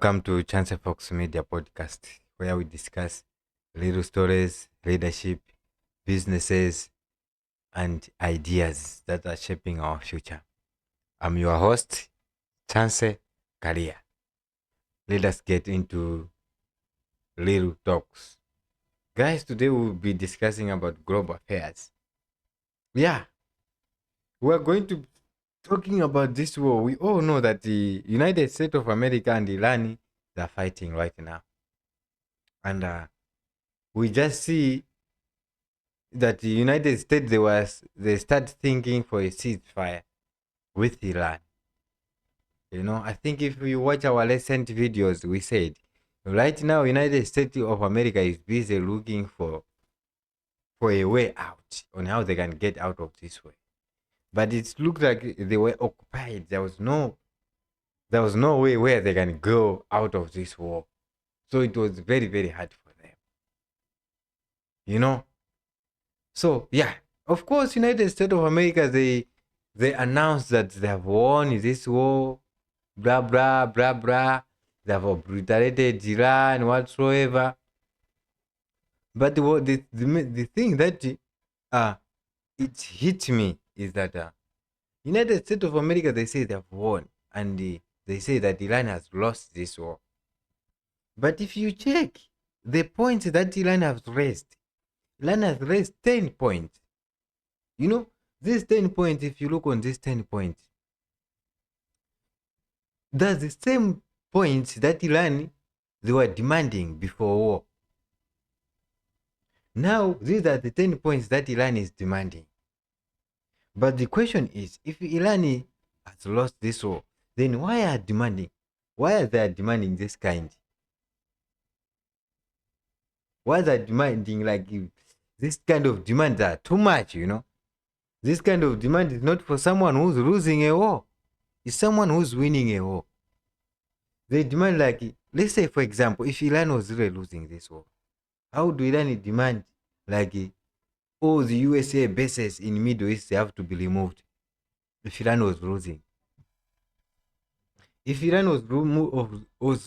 Welcome to Chance Fox Media Podcast, where we discuss little stories, leadership, businesses, and ideas that are shaping our future. I'm your host, Chance Kalia. Let us get into little talks. Guys, today we'll be discussing about global affairs. Yeah, we're going to talking about this war. We all know that the United States of America and Iran are fighting right now. And we just see that the United States they start thinking for a ceasefire with Iran. I think if you watch our recent videos, we said right now United States of America is busy looking for a way out on how they can get out of this way. But it looked like they were occupied. There was no way where they can go out of this war. So it was very, very hard for them. So yeah, of course, United States of America they announced that they have won this war, blah blah blah blah. They have obliterated Iran whatsoever. But the thing that it hit me is that United States of America, they say they have won, and they say that Iran has lost this war. But if you check the points that Iran has raised 10 points. These 10 points, if you look on these 10 points, that's the same points that Iran they were demanding before war. Now, these are the 10 points that Iran is demanding. But the question is, if Iran has lost this war, then why are they demanding this kind? Why are they demanding like this kind of demands are too much, This kind of demand is not for someone who's losing a war. It's someone who's winning a war. They demand like, let's say for example, if Iran was really losing this war, how do Iran demand like all the USA bases in Middle East have to be removed if Iran was losing? If Iran was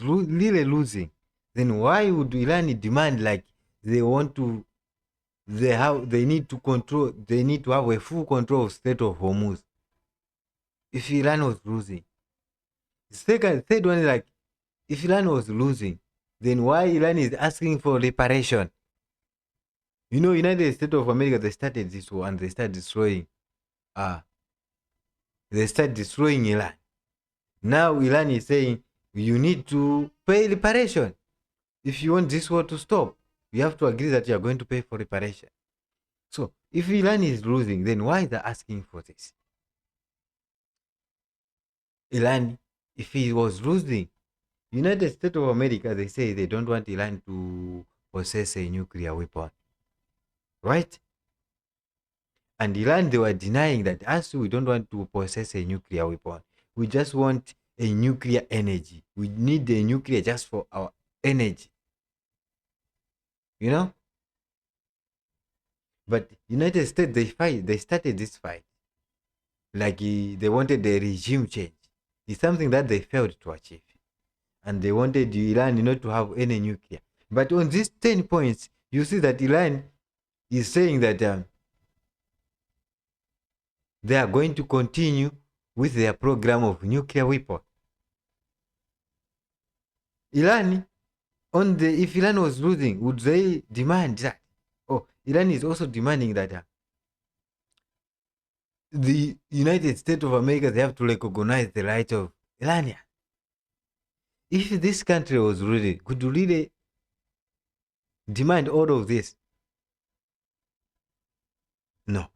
really losing, then why would Iran demand like they need to have a full control of Strait of Hormuz if Iran was losing? Third one is like, if Iran was losing, then why Iran is asking for reparation? United States of America, they started this war and they started destroying Iran. Now Iran is saying you need to pay reparation. If you want this war to stop, you have to agree that you are going to pay for reparation. So if Iran is losing, then why they asking for this? Iran, if he was losing, United States of America, they say they don't want Iran to possess a nuclear weapon, right? And Iran, they were denying that us, we don't want to possess a nuclear weapon. We just want a nuclear energy. We need the nuclear just for our energy. But United States, they started this fight. Like they wanted a regime change. It's something that they failed to achieve. And they wanted Iran not to have any nuclear. But on these 10 points, you see that Iran is saying that they are going to continue with their program of nuclear weapon. Iran, if Iran was losing, would they demand that? Oh, Iran is also demanding that the United States of America, they have to recognize the right of Iranian. If this country was really, could really demand all of this? No.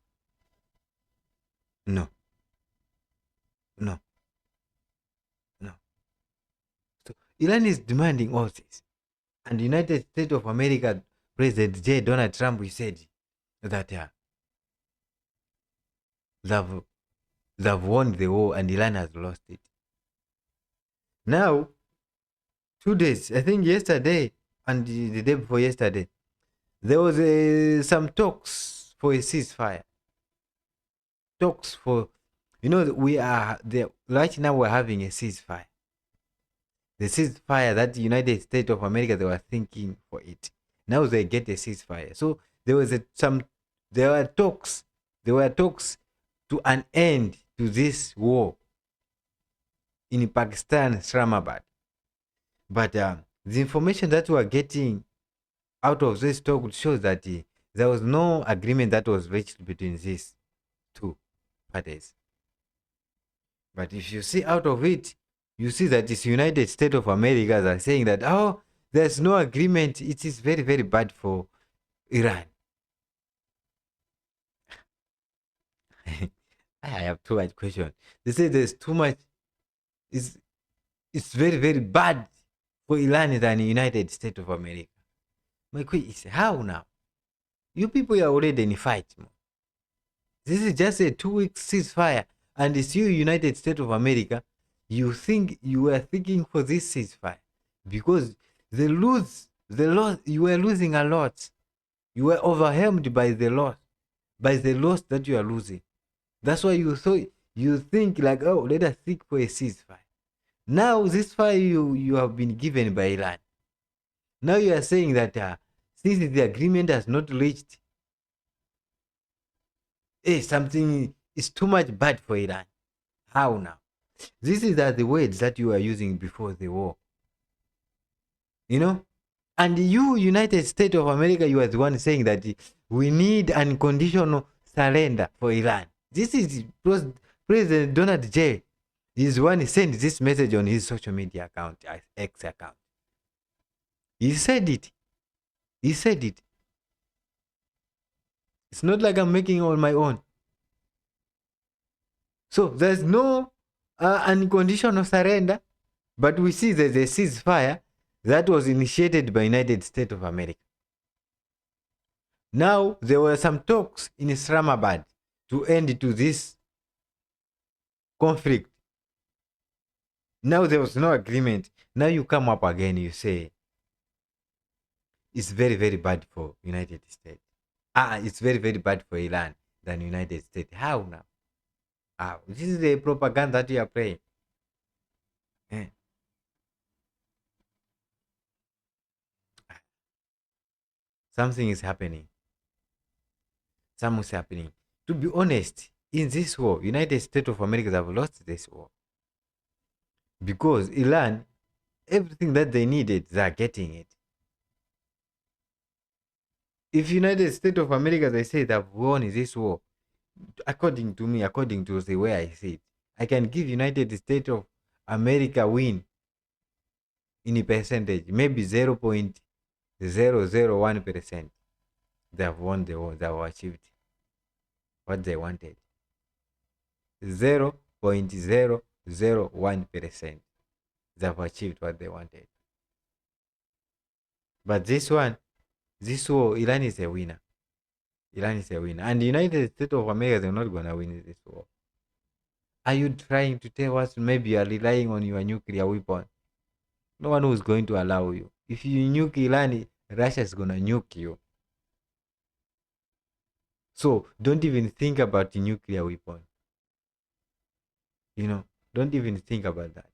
So Iran is demanding all this. And the United States of America, President J. Donald Trump, he said that they've won the war and Iran has lost it. Now, 2 days, I think yesterday and the day before yesterday, there was some talks for a ceasefire. Talks for, we are there right now. We're having a ceasefire. The ceasefire that the United States of America, they were thinking for it. Now they get a ceasefire. So there was there were talks. There were talks to an end to this war in Pakistan, Islamabad. But the information that we are getting out of this talk shows that there was no agreement that was reached between these two parties. But if you see out of it, you see that it's United States of America that are saying that, oh, there's no agreement. It is very, very bad for Iran. I have too much question. They say there's too much. It's very, very bad for Iran than the United States of America. My question is, how now? You people are already in a fight. This is just a 2 week ceasefire, and it's you, United States of America. You think you were thinking for this ceasefire because the loss, you were losing a lot. You were overwhelmed by the loss that you are losing. That's why you think like, oh, let us seek for a ceasefire. Now this fire you have been given by Iran. Now you are saying that since the agreement has not reached, something is too much bad for Iran. How now? This is the words that you were using before the war. You know? And you, United States of America, you are the one saying that we need unconditional surrender for Iran. This is President Donald J. He's the one who sent this message on his social media account, X account. He said it. He said it. It's not like I'm making it on my own. So there's no unconditional surrender, but we see there's a ceasefire that was initiated by United States of America. Now there were some talks in Islamabad to end to this conflict. Now there was no agreement. Now you come up again, you say it's very, very bad for United States. It's very, very bad for Iran than United States. How now? This is the propaganda that you are playing. Something is happening. Something's happening. To be honest, in this war, United States of America have lost this war. Because Iran, everything that they needed, they are getting it. If United States of America, they say they have won this war, according to me, according to the way I see it, I can give United States of America win in a percentage, maybe 0.001%. They have won the war, they have achieved what they wanted. 0.001%. They have achieved what they wanted. But this war, Iran is a winner. Iran is a winner. And the United States of America, they're not going to win this war. Are you trying to tell us maybe you are relying on your nuclear weapon? No one who's going to allow you. If you nuke Iran, Russia is going to nuke you. So don't even think about the nuclear weapon. Don't even think about that.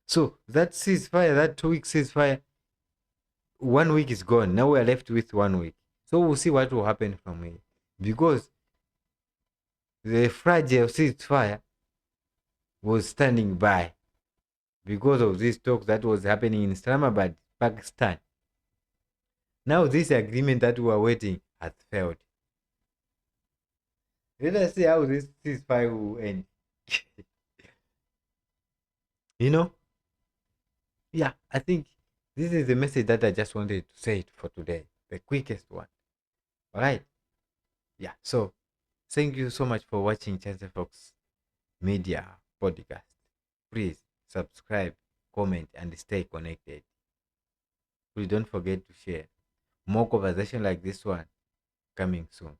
So that ceasefire, that 2 week ceasefire, 1 week is gone. Now we are left with 1 week. So we'll see what will happen from here. Because the fragile ceasefire was standing by because of this talk that was happening in Islamabad, Pakistan. Now this agreement that we are waiting has failed. Let us see how this ceasefire will end. Yeah, I think this is the message that I just wanted to say for today. The quickest one. All right. Yeah. So thank you so much for watching Chance Fox Media Podcast. Please subscribe, comment, and stay connected. Please don't forget to share. More conversation like this one coming soon.